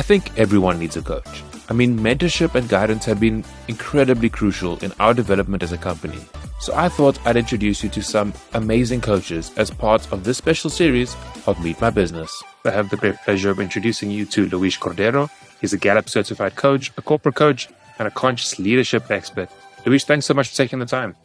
I think everyone needs a coach. I mean, mentorship and guidance have been incredibly crucial in our development as a company. So I thought I'd introduce you to some amazing coaches as part of this special series of Meet My Business. I have the great pleasure of introducing you to Luis Cordeiro. He's a Gallup Certified Coach, a corporate coach, and a conscious leadership expert. Luis, thanks so much for taking the time.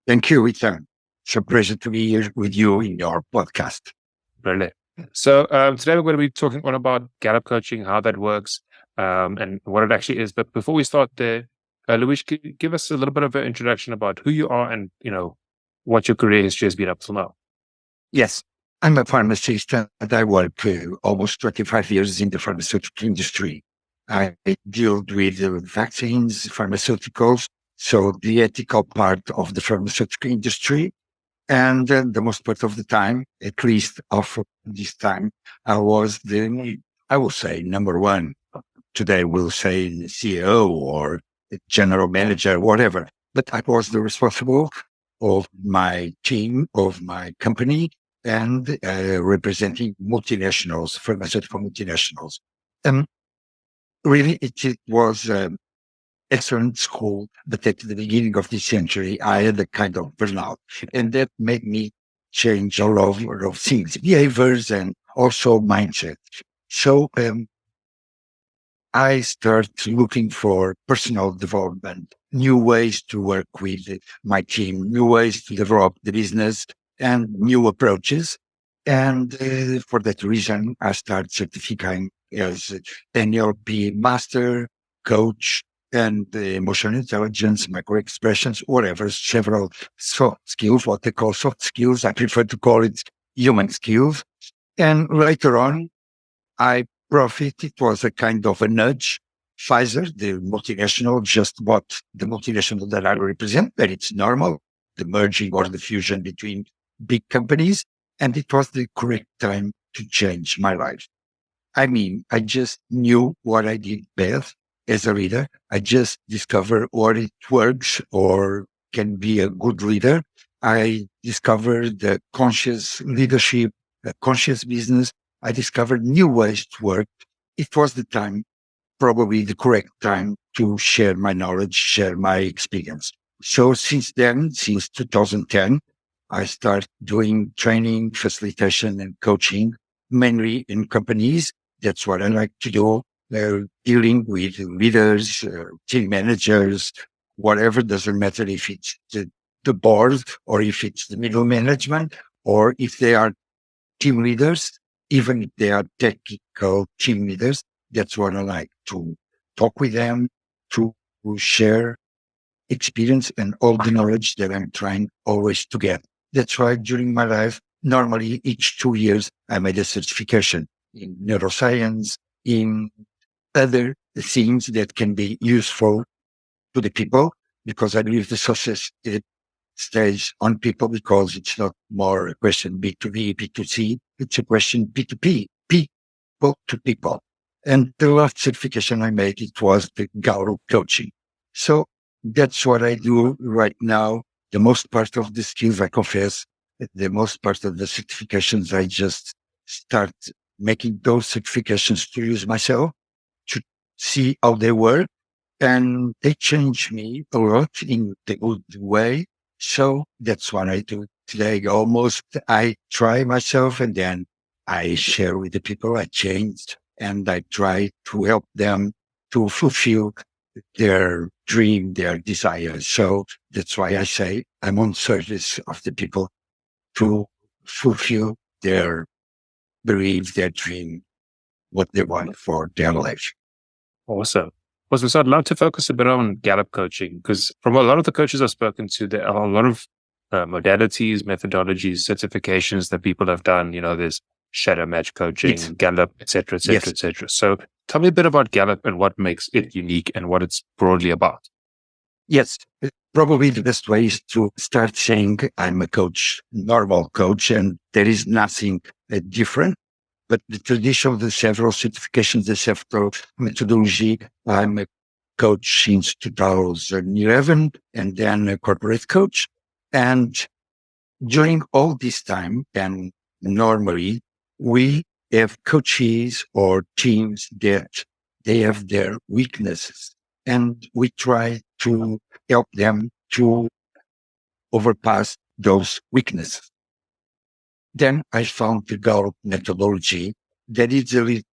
Thank you, Ethan. It's a pleasure to be here with you in your podcast. Brilliant. So today we're going to be talking all about Gallup coaching, how that works, and what it actually is. But before we start there, Luis, could you give us a little bit of an introduction about who you are and, what your career history has been up till now? Yes, I'm a pharmacist and I work almost 25 years in the pharmaceutical industry. I deal with vaccines, pharmaceuticals, so the ethical part of the pharmaceutical industry. And the most part of the time, at least of this time, I was I will say, number one. Today we'll say CEO or general manager, whatever. But I was the responsible of my team, of my company, and representing multinationals, pharmaceutical multinationals. Really, it was excellent school, but at the beginning of this century, I had a kind of burnout, and that made me change a lot of things, behaviors, and also mindset. So I started looking for personal development, new ways to work with my team, new ways to develop the business, and new approaches. And for that reason, I started certifying as NLP master, coach, and emotional intelligence, micro-expressions, whatever, several soft skills, what they call soft skills. I prefer to call it human skills. And later on, I profit. It was a kind of a nudge. Pfizer, the multinational, just bought the multinational that I represent, but it's normal, the merging or the fusion between big companies. And it was the correct time to change my life. I mean, I just knew what I did best as a leader. I just discovered what it works or can be a good leader. I discovered the conscious leadership, the conscious business. I discovered new ways to work. It was the time, probably the correct time to share my knowledge, share my experience. So since then, since 2010, I started doing training, facilitation, and coaching, mainly in companies. That's what I like to do. Dealing with leaders, team managers, whatever, doesn't matter if it's the board or if it's the middle management or if they are team leaders, even if they are technical team leaders. That's what I like, to talk with them, to share experience and all the knowledge that I'm trying always to get. That's why during my life, normally each 2 years, I made a certification in neuroscience, in other things that can be useful to the people, because I believe the success it stays on people, because it's not more a question B2B, B2C, it's a question P2P, people to people. And the last certification I made, it was the Gallup coaching. So that's what I do right now. The most part of the skills, I confess, the most part of the certifications, I just start making those certifications to use myself, to see how they work, and they change me a lot in the good way. So that's what I do today. Almost I try myself and then I share with the people I changed, and I try to help them to fulfill their dream, their desires. So that's why I say I'm on service of the people to fulfill their beliefs, their dream, what they want for their life. Awesome. So I'd love to focus a bit on Gallup coaching, because from a lot of the coaches I've spoken to, there are a lot of modalities, methodologies, certifications that people have done. There's shadow match coaching, Yes. Gallup, et cetera, et cetera, et cetera. So tell me a bit about Gallup and what makes it unique and what it's broadly about. Yes, probably the best way is to start saying I'm a coach, normal coach, and there is nothing different. But the tradition of the several certifications, the several methodology, I'm a coach since 2011 and then a corporate coach. And during all this time, and normally we have coaches or teams that they have their weaknesses, and we try to help them to overpass those weaknesses. Then I found the Gallup methodology that is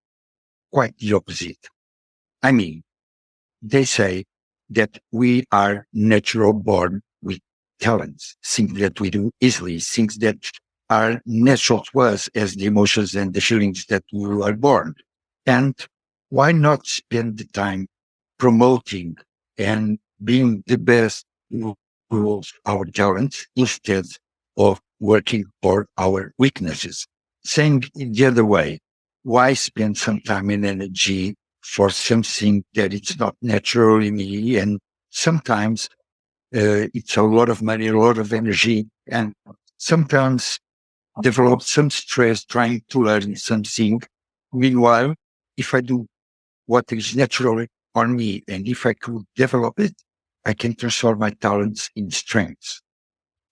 quite the opposite. I mean, they say that we are natural born with talents, things that we do easily, things that are natural to us as the emotions and the feelings that we are born. And why not spend the time promoting and being the best with our talents instead of working for our weaknesses? Saying it the other way, why spend some time and energy for something that it's not natural in me? And sometimes it's a lot of money, a lot of energy, and sometimes develop some stress trying to learn something. Meanwhile, if I do what is natural on me, and if I could develop it, I can transform my talents in strengths.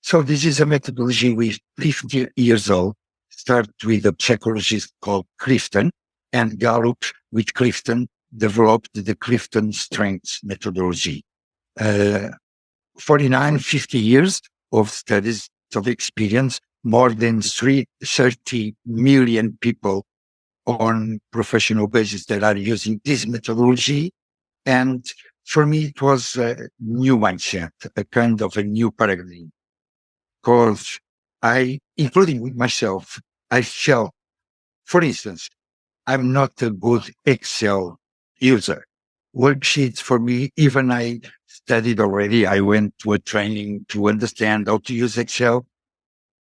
So this is a methodology with 50 years old, started with a psychologist called Clifton, and Gallup with Clifton developed the Clifton Strengths methodology. 49, 50 years of studies of experience, more than 30 million people on professional basis that are using this methodology. And for me, it was a new mindset, a kind of a new paradigm. Because including with myself, I felt, for instance, I'm not a good Excel user. Worksheets for me, even I studied already, I went to a training to understand how to use Excel.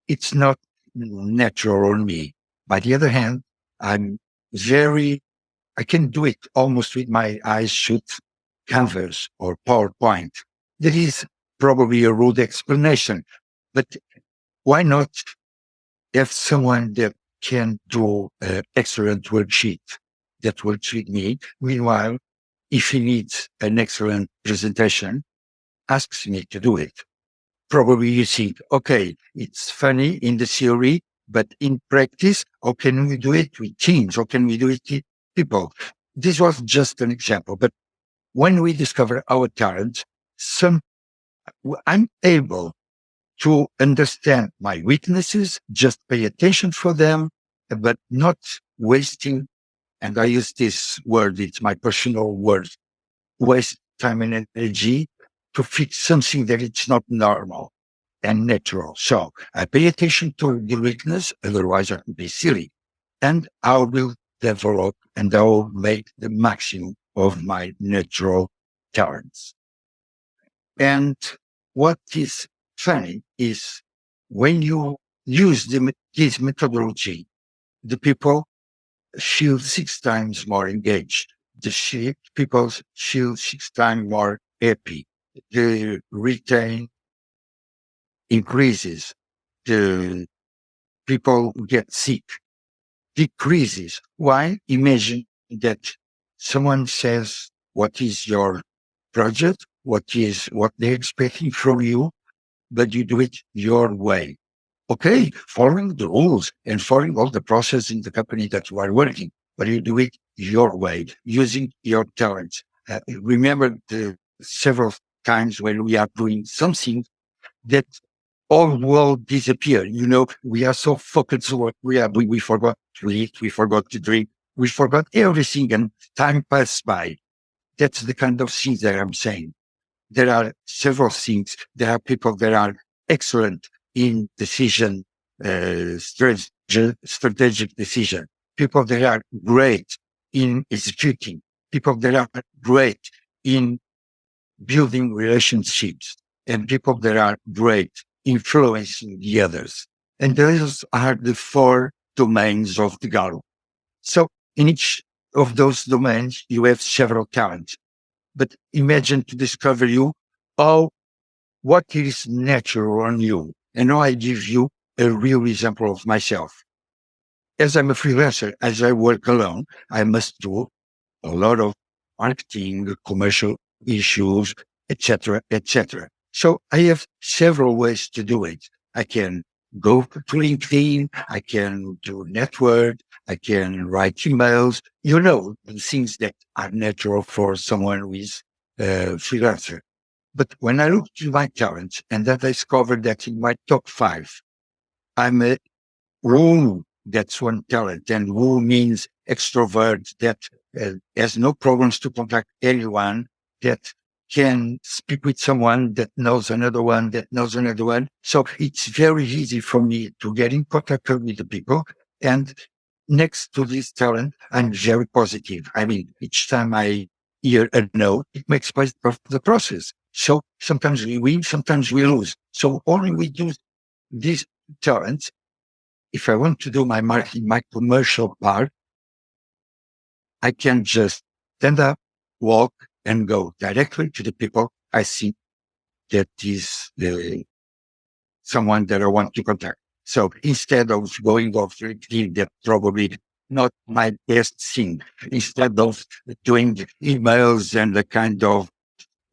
It's not natural on me. By the other hand, I can do it almost with my eyes shut, Canvas or PowerPoint. There is probably a rude explanation, but why not have someone that can do an excellent worksheet that works with me? Meanwhile, if he needs an excellent presentation, asks me to do it. Probably you think, okay, it's funny in the theory, but in practice, how can we do it with teams? How can we do it with people? This was just an example, but when we discover our talents, I'm able to understand my weaknesses, just pay attention for them, but not wasting, and I use this word, it's my personal word, waste time and energy to fix something that it's not normal and natural. So I pay attention to the weakness, otherwise I can be silly. And I will develop and I will make the maximum of my natural talents. And what is funny is when you use this methodology, the people feel 6 times more engaged. People feel 6 times more happy. The retain increases. The people get sick decreases. Why? Imagine that someone says, what is your project? What they're expecting from you, but you do it your way. Okay, following the rules and following all the process in the company that you are working, but you do it your way, using your talents. Remember the several times when we are doing something that all will disappear. You know, we are so focused on what we forgot to eat, we forgot to drink, we forgot everything, and time passed by. That's the kind of things that I'm saying. There are several things. There are people that are excellent in decision, strategic decision. People that are great in executing. People that are great in building relationships, and people that are great influencing the others. And those are the 4 domains of the Gallup. So in each of those domains, you have several talents. But imagine to discover what is natural on you. And now I give you a real example of myself. As I'm a freelancer, as I work alone, I must do a lot of marketing, commercial issues, etc., etc. So I have several ways to do it. I can go to LinkedIn, I can do network, I can write emails, the things that are natural for someone who is a freelancer. But when I look to my talents and then I discovered that in my top 5, I'm a woo, that's one talent. And woo means extrovert that has no problems to contact anyone, that can speak with someone that knows another one, that knows another one. So it's very easy for me to get in contact with the people. And next to this talent, I'm very positive. I mean, each time I hear a no, it makes part of the process. So sometimes we win, sometimes we lose. So only we do these talents. If I want to do my marketing, my commercial part, I can just stand up, walk, and go directly to the people I see that is someone that I want to contact. So instead of going off LinkedIn, that's probably not my best thing. Instead of doing emails and the kind of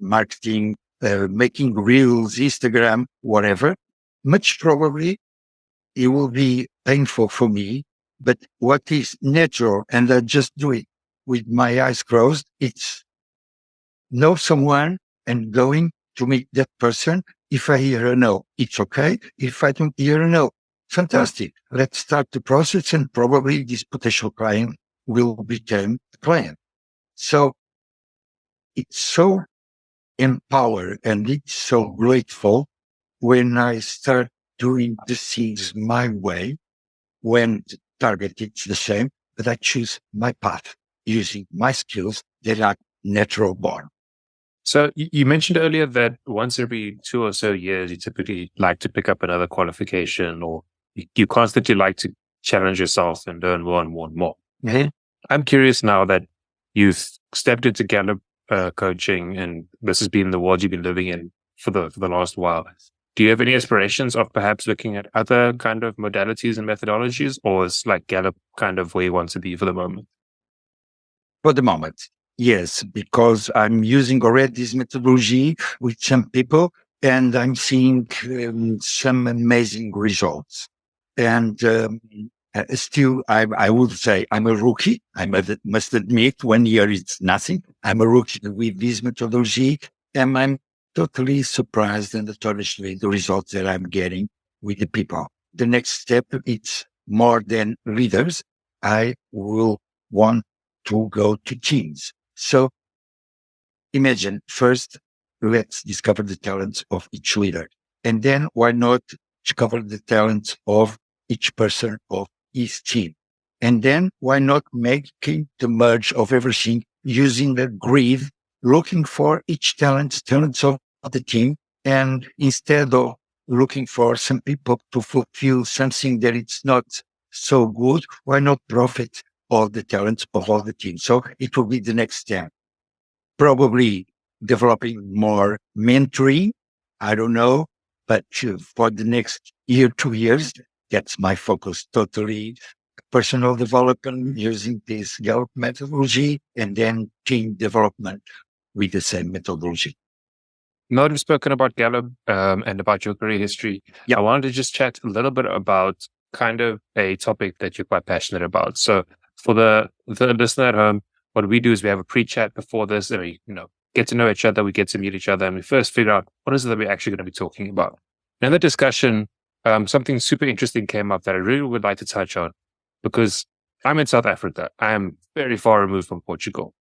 marketing, making reels, Instagram, whatever, much probably it will be painful for me. But what is natural, and I just do it with my eyes closed, it's know someone and going to meet that person. If I hear a no, it's okay. If I don't hear a no, fantastic. Let's start the process and probably this potential client will become a client. So it's so empowered and it's so grateful when I start doing the things my way, when the target is the same, but I choose my path using my skills that are natural born. So you mentioned earlier that once every 2 or so years, you typically like to pick up another qualification, or you constantly like to challenge yourself and learn more and more and more. Mm-hmm. I'm curious now that you've stepped into Gallup coaching, and this has been the world you've been living in for the last while. Do you have any aspirations of perhaps looking at other kind of modalities and methodologies, or is like Gallup kind of where you want to be for the moment? For the moment, yes, because I'm using already this methodology with some people and I'm seeing some amazing results. And still, I would say I'm a rookie. Must admit, 1 year is nothing. I'm a rookie with this methodology, and I'm totally surprised and astonished with the results that I'm getting with the people. The next step, it's more than leaders. I will want to go to teams. So imagine first, let's discover the talents of each leader. And then why not discover the talents of each person of each team? And then why not making the merge of everything using the grid, looking for each talents of the team. And instead of looking for some people to fulfill something that it's not so good, why not profit all the talents of all the teams? So it will be the next step. Probably developing more mentoring. I don't know, but for the next year, 2 years, that's my focus totally. Personal development using this Gallup methodology and then team development with the same methodology. Now that we've spoken about Gallup and about your career history, Yep. I wanted to just chat a little bit about kind of a topic that you're quite passionate about. So for the listener at home, what we do is we have a pre-chat before this, and we get to know each other, we get to meet each other, and we first figure out what is it that we're actually going to be talking about. And in the discussion, something super interesting came up that I really would like to touch on, because I'm in South Africa. I am very far removed from Portugal.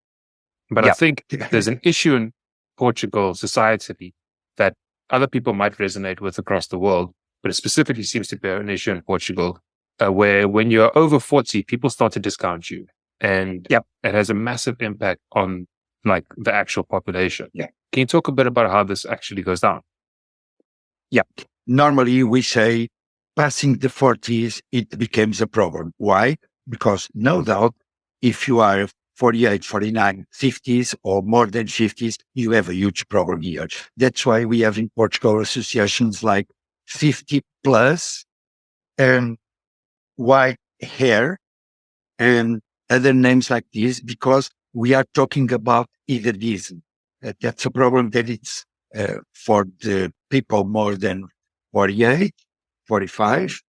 But I think there's an issue in Portugal society that other people might resonate with across the world, but it specifically seems to be an issue in Portugal, where when you're over 40, people start to discount you. And it has a massive impact on like the actual population. Yeah. Can you talk a bit about how this actually goes down? Yeah. Normally we say passing the 40s, it becomes a problem. Why? Because no doubt, if you are 48, 49, 50s or more than 50s, you have a huge problem here. That's why we have in Portugal associations like 50 plus and white hair and other names like this, because we are talking about elitism. That's a problem that it's for the people more than 48, 45,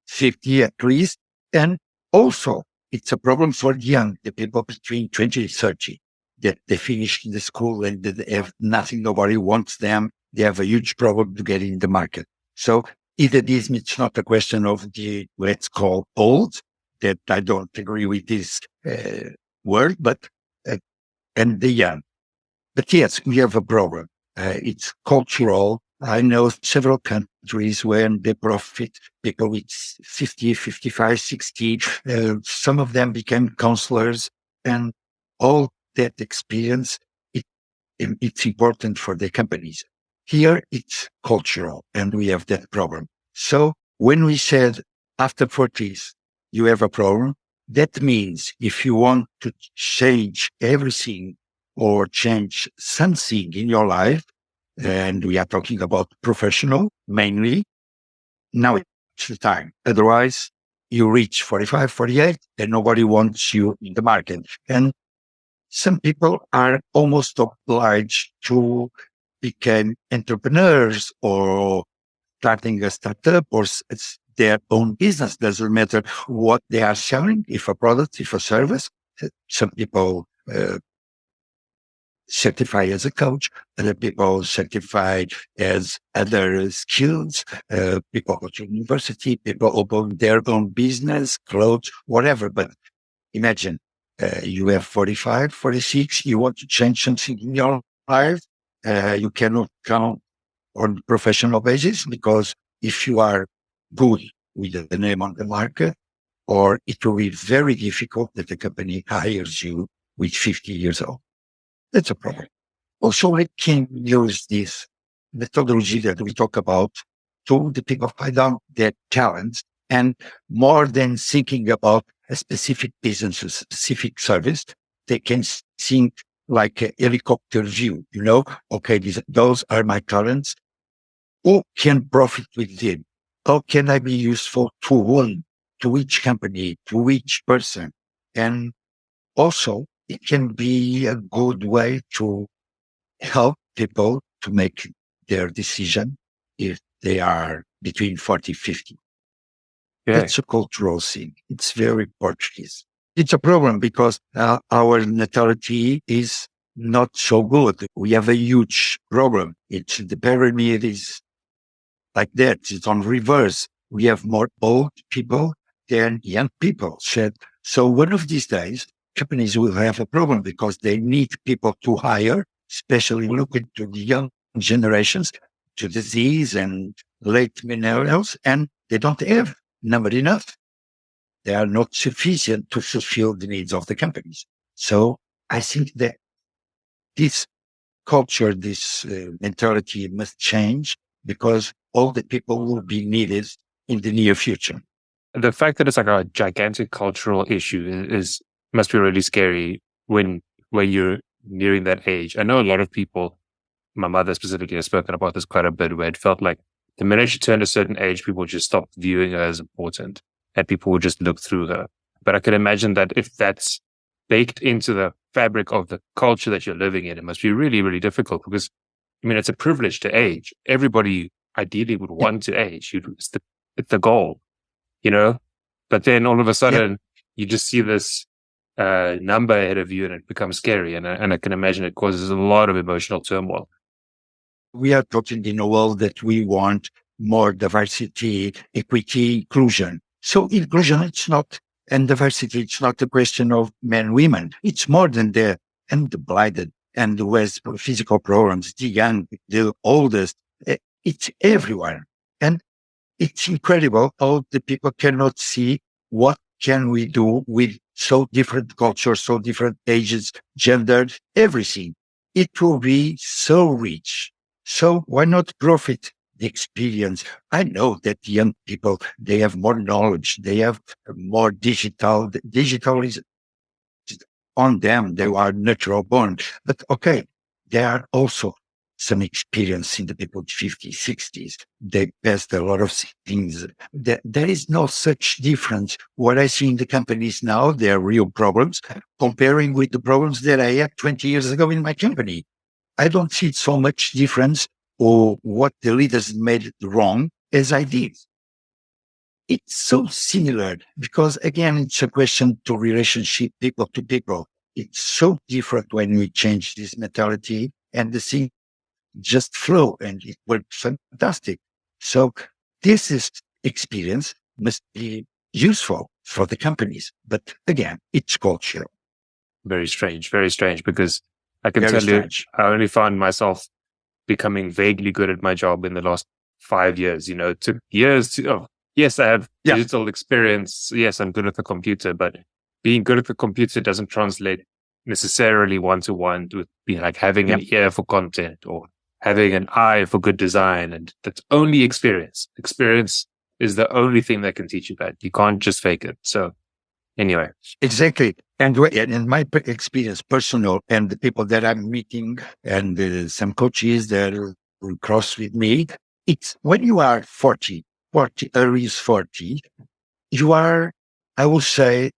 50 at least. And also, it's a problem for the people between 20 and 30, that they finish the school and they have nothing, nobody wants them. They have a huge problem to get in the market. So either this, it's not a question of the, let's call old, that I don't agree with this word, but, and the young. But yes, we have a problem. It's cultural. I know several countries where they profit people with 50, 55, 60. Some of them became counselors, and all that experience, it's important for the companies. Here, it's cultural, and we have that problem. So when we said after 40s, you have a problem, that means if you want to change everything or change something in your life, and we are talking about professional mainly, now it's the time. Otherwise, you reach 45, 48, and nobody wants you in the market. And some people are almost obliged to become entrepreneurs or starting a startup or it's their own business. Doesn't matter what they are selling, if a product, if a service. Some people certified as a coach, other people certified as other skills, people go to university, people open their own business, clothes, whatever. But imagine you have 45, 46, you want to change something in your life. You cannot count on professional basis because if you are good with the name on the market, or it will be very difficult that the company hires you with 50 years old. That's a problem. Also, I can use this methodology that we talk about to the people find out their talents, and more than thinking about a specific business, a specific service, they can think like a helicopter view, okay, those are my talents. Who can profit with them? How can I be useful to one, to each company, to each person? And also, it can be a good way to help people to make their decision if they are between 40 and 50. Yeah. That's a cultural thing. It's very Portuguese. It's a problem because our natality is not so good. We have a huge problem. The pyramid is like that. It's on reverse. We have more old people than young people. So one of these days, companies will have a problem because they need people to hire, especially looking to the young generations, to disease and late millennials, and they don't have number enough. They are not sufficient to fulfill the needs of the companies. So I think that this culture, this mentality must change because all the people will be needed in the near future. The fact that it's like a gigantic cultural issue must be really scary when you're nearing that age. I know a lot of people, my mother specifically, has spoken about this quite a bit, where it felt like the minute she turned a certain age, people just stopped viewing her as important and people would just look through her. But I could imagine that if that's baked into the fabric of the culture that you're living in, it must be really, really difficult because, I mean, it's a privilege to age. Everybody ideally would want to age. It's the goal, but then all of a sudden you just see this number ahead of you and it becomes scary. And I can imagine it causes a lot of emotional turmoil. We are talking in a world that we want more diversity, equity, inclusion. So inclusion, and diversity, it's not a question of men, women. It's more than that. And the blighted and the with physical problems, the young, the oldest, it's everyone. And it's incredible how the people cannot see what can we do with so different cultures, so different ages, gendered, everything. It will be so rich. So why not profit the experience? I know that young people, they have more knowledge. They have more digital. Digital is on them. They are natural born. But okay, there are also some experience in the people 50s, 60s. They passed a lot of things. There is no such difference. What I see in the companies now, they're real problems comparing with the problems that I had 20 years ago in my company. I don't see so much difference or what the leaders made wrong as I did. it's so similar because, again, it's a question to relationship, people to people. It's so different when we change this mentality and the thing just flow and it works fantastic. So this is experience must be useful for the companies. But again, it's culture. Very strange, because I can Very tell strange. you, I only found myself becoming vaguely good at my job in the last 5 years. It took years yes, I have Yeah. digital experience. Yes, I'm good at the computer, but being good at the computer doesn't translate necessarily one-to-one with like having an ear for content or having an eye for good design. And that's only experience. Experience is the only thing that can teach you that. You can't just fake it. So anyway. Exactly. And in my experience, personal, and the people that I'm meeting and some coaches that will cross with me, it's when you are 40, early 40, you are, I will say,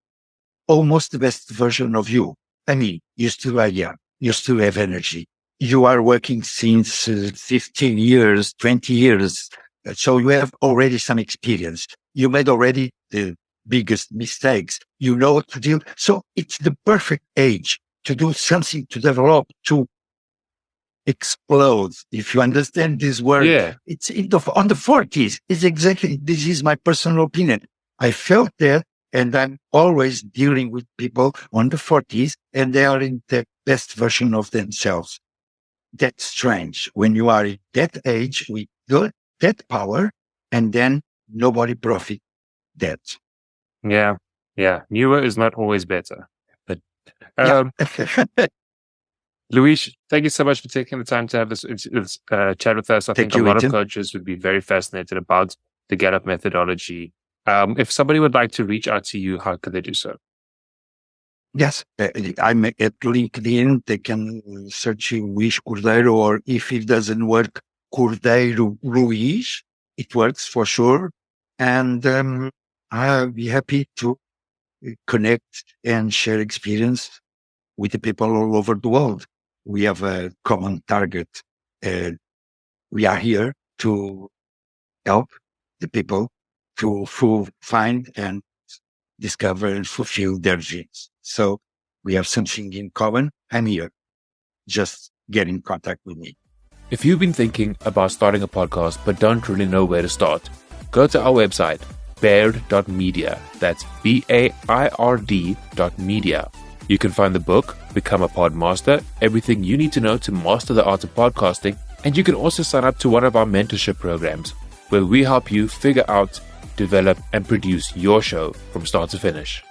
almost the best version of you. I mean, you still are young. You still have energy. You are working since 15 years, 20 years. So you have already some experience. You made already the biggest mistakes. You know what to do. So it's the perfect age to do something, to develop, to explode. If you understand this word, Yeah. it's on the 40s. It's exactly, this is my personal opinion. I felt that, and I'm always dealing with people on the 40s, and they are in the best version of themselves. That's strange when you are at that age with that power, and then nobody profit that. Yeah. Yeah. Newer is not always better. But Yeah. Luis, thank you so much for taking the time to have this chat with us. I think a lot of coaches would be very fascinated about the Gallup methodology. If somebody would like to reach out to you, how could they do so? Yes, I'm at LinkedIn. They can search Luis Cordeiro, or if it doesn't work, Cordeiro Luis. It works for sure. And I'll be happy to connect and share experience with the people all over the world. We have a common target. We are here to help the people to find and discover and fulfill their dreams. So we have something in common. I'm here. Just get in contact with me. If you've been thinking about starting a podcast but don't really know where to start, go to our website, baird.media. That's BAIRD.media. You can find the book, Become a Podmaster, everything you need to know to master the art of podcasting, and you can also sign up to one of our mentorship programs where we help you figure out, develop, and produce your show from start to finish.